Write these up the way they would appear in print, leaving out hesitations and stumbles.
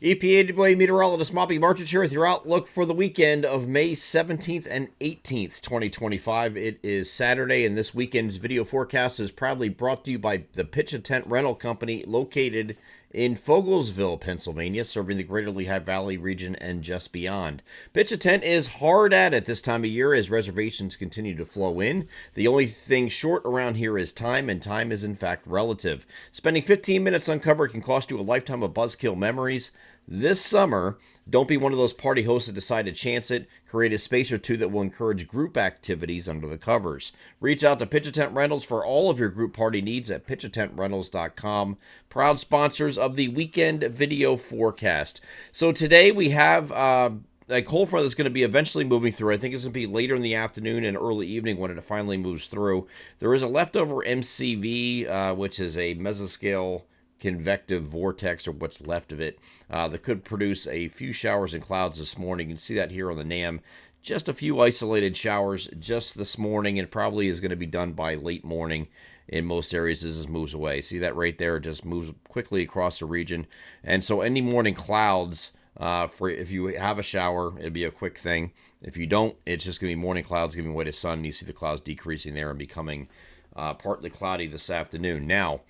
EPAWA meteorologist Moppy Martins here with your outlook for the weekend of May 17th and 18th, 2025. It is Saturday, and this weekend's video forecast is proudly brought to you by the Pitch a Tent Rental Company located in Fogelsville, Pennsylvania, serving the greater Lehigh Valley region and just beyond. Pitch a Tent is hard at it this time of year as reservations continue to flow in. The only thing short around here is time, and time is in fact relative. Spending 15 minutes uncovered can cost you a lifetime of buzzkill memories. This summer, don't be one of those party hosts that decide to chance it. Create a space or two that will encourage group activities under the covers. Reach out to Pitch a Tent Rentals for all of your group party needs at pitchatentrentals.com. Proud sponsors of the weekend video forecast. So today we have a cold front that's going to be eventually moving through. I think it's going to be later in the afternoon and early evening when it finally moves through. There is a leftover MCV, which is a mesoscale convective vortex, or what's left of it, that could produce a few showers and clouds this morning. You can see that here on the NAM. Just a few isolated showers just this morning, and probably is going to be done by late morning in most areas as this moves away. See that right there? It just moves quickly across the region. And so any morning clouds, for if you have a shower, it'd be a quick thing. If you don't, it's just going to be morning clouds giving way to sun. And you see the clouds decreasing there and becoming partly cloudy this afternoon. Now,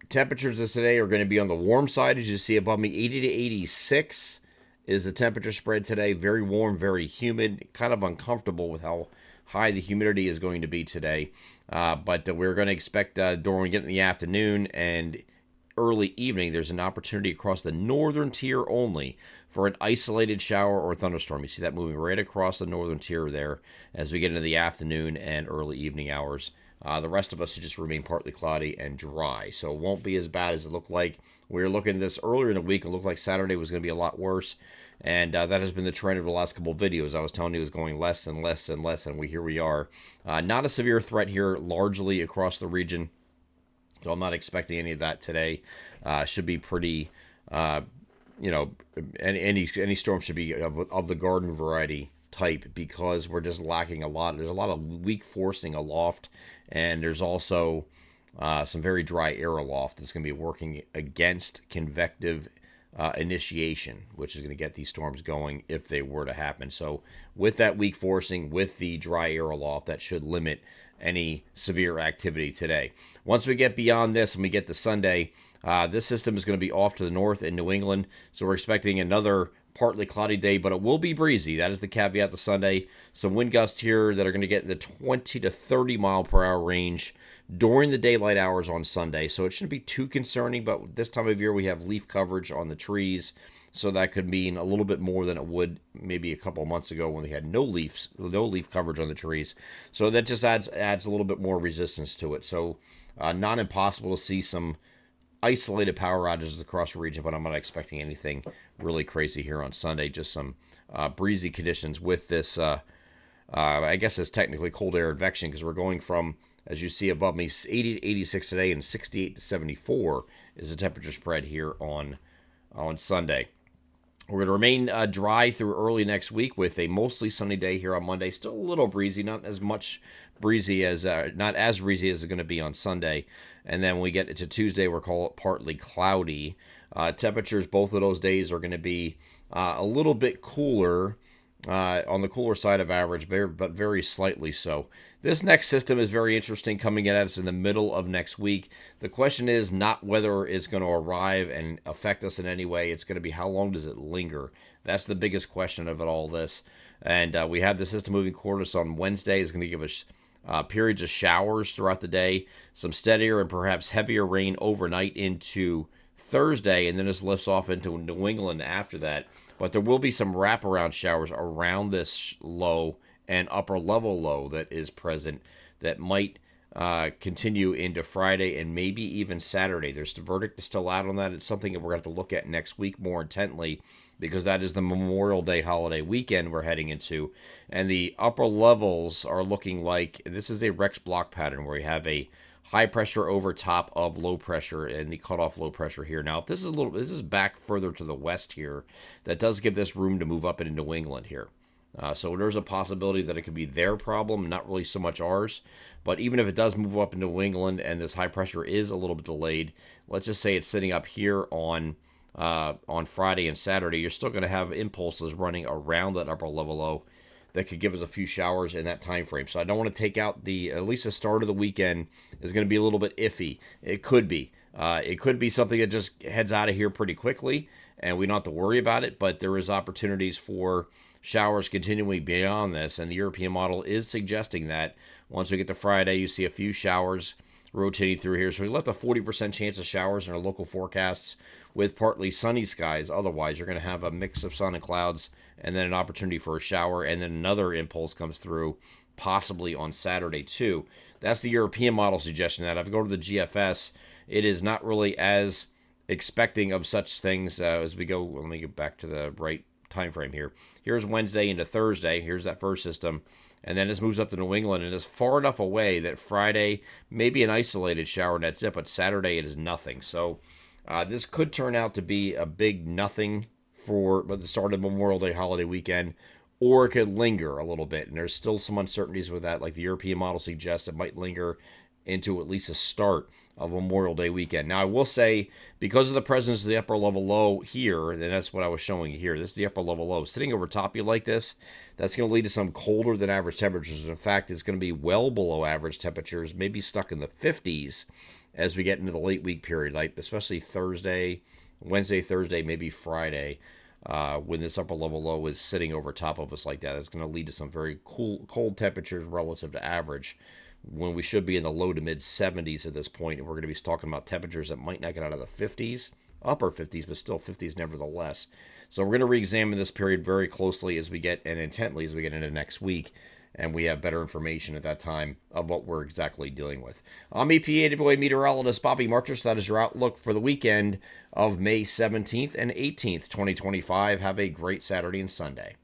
temperatures this today are going to be on the warm side, as you see above me. 80 to 86 is the temperature spread today. Very warm, very humid, kind of uncomfortable with how high the humidity is going to be today. But we're going to expect during we get in the afternoon and early evening, there's an opportunity across the northern tier only for an isolated shower or thunderstorm. You see that moving right across the northern tier there as we get into the afternoon and early evening hours. The rest of us should just remain partly cloudy and dry, so it won't be as bad as it looked like. We were looking at this earlier in the week. It looked like Saturday was going to be a lot worse, and that has been the trend of the last couple of videos. I was telling you it was going less and less and less, and here we are. Not a severe threat here, largely across the region, so I'm not expecting any of that today. Should be pretty, any storm should be of the garden variety type, because we're just lacking a lot. There's a lot of weak forcing aloft, and there's also some very dry air aloft that's going to be working against convective initiation, which is going to get these storms going if they were to happen. So with that weak forcing, with the dry air aloft, that should limit any severe activity today. Once we get beyond this and we get to Sunday, this system is going to be off to the north in New England, so we're expecting another partly cloudy day, but it will be breezy. That is the caveat to Sunday. Some wind gusts here that are going to get in the 20 to 30 mile per hour range during the daylight hours on Sunday. So it shouldn't be too concerning, but this time of year we have leaf coverage on the trees, so that could mean a little bit more than it would maybe a couple of months ago when they had no leaf coverage on the trees. So that just adds a little bit more resistance to it. So not impossible to see some isolated power outages across the region, but I'm not expecting anything really crazy here on Sunday. Just some breezy conditions with this, I guess it's technically cold air advection, because we're going from, as you see above me, 80 to 86 today and 68 to 74 is the temperature spread here on Sunday. We're going to remain dry through early next week with a mostly sunny day here on Monday. Still a little breezy, not as breezy as it's going to be on Sunday. And then when we get to Tuesday, we'll call it partly cloudy. Temperatures both of those days are going to be a little bit cooler, on the cooler side of average, but very slightly so. This next system is very interesting, coming at us in the middle of next week. The question is not whether it's going to arrive and affect us in any way. It's going to be how long does it linger. That's the biggest question of it all this. And we have the system moving toward us on Wednesday. It's going to give us periods of showers throughout the day, some steadier and perhaps heavier rain overnight into Thursday, and then this lifts off into New England after that. But there will be some wraparound showers around this low and upper level low that is present that might continue into Friday and maybe even Saturday. There's the verdict is still out on that. It's something that we're going to have to look at next week more intently, because that is the Memorial Day holiday weekend we're heading into. And the upper levels are looking like this is a Rex block pattern where we have a high pressure over top of low pressure and the cutoff low pressure here. Now, if this is back further to the west here, that does give this room to move up into New England here. So there's a possibility that it could be their problem, not really so much ours. But even if it does move up into New England and this high pressure is a little bit delayed, let's just say it's sitting up here on on Friday and Saturday, you're still going to have impulses running around that upper level low that could give us a few showers in that time frame. So I don't want to take out at least the start of the weekend is going to be a little bit iffy. It could be. It could be something that just heads out of here pretty quickly, and we don't have to worry about it. But there is opportunities for showers continuing beyond this, and the European model is suggesting that once we get to Friday, you see a few showers rotating through here. So we left a 40% chance of showers in our local forecasts with partly sunny skies. Otherwise, you're going to have a mix of sun and clouds and then an opportunity for a shower, and then another impulse comes through possibly on Saturday too. That's the European model suggestion. That if I go to the GFS, it is not really as expecting of such things as we go. Let me get back to the right time frame here. Here's Wednesday into Thursday. Here's that first system. And then this moves up to New England and is far enough away that Friday may be an isolated shower and that's it, but Saturday it is nothing. So this could turn out to be a big nothing for the start of Memorial Day holiday weekend, or it could linger a little bit. And there's still some uncertainties with that, like the European model suggests it might linger into at least the start of Memorial Day weekend. Now, I will say, because of the presence of the upper level low here, and that's what I was showing you here, this is the upper level low. Sitting over top you like this, that's going to lead to some colder than average temperatures. In fact, it's going to be well below average temperatures, maybe stuck in the 50s as we get into the late week period, like especially Wednesday, Thursday, maybe Friday. When this upper level low is sitting over top of us like that, it's going to lead to some very cold temperatures relative to average when we should be in the low to mid 70s at this point. And we're going to be talking about temperatures that might not get out of the 50s, upper 50s, but still 50s nevertheless. So we're going to re-examine this period very closely and intently as we get into next week. And we have better information at that time of what we're exactly dealing with. I'm EPA meteorologist Bobby Marchers. That is your outlook for the weekend of May 17th and 18th, 2025. Have a great Saturday and Sunday.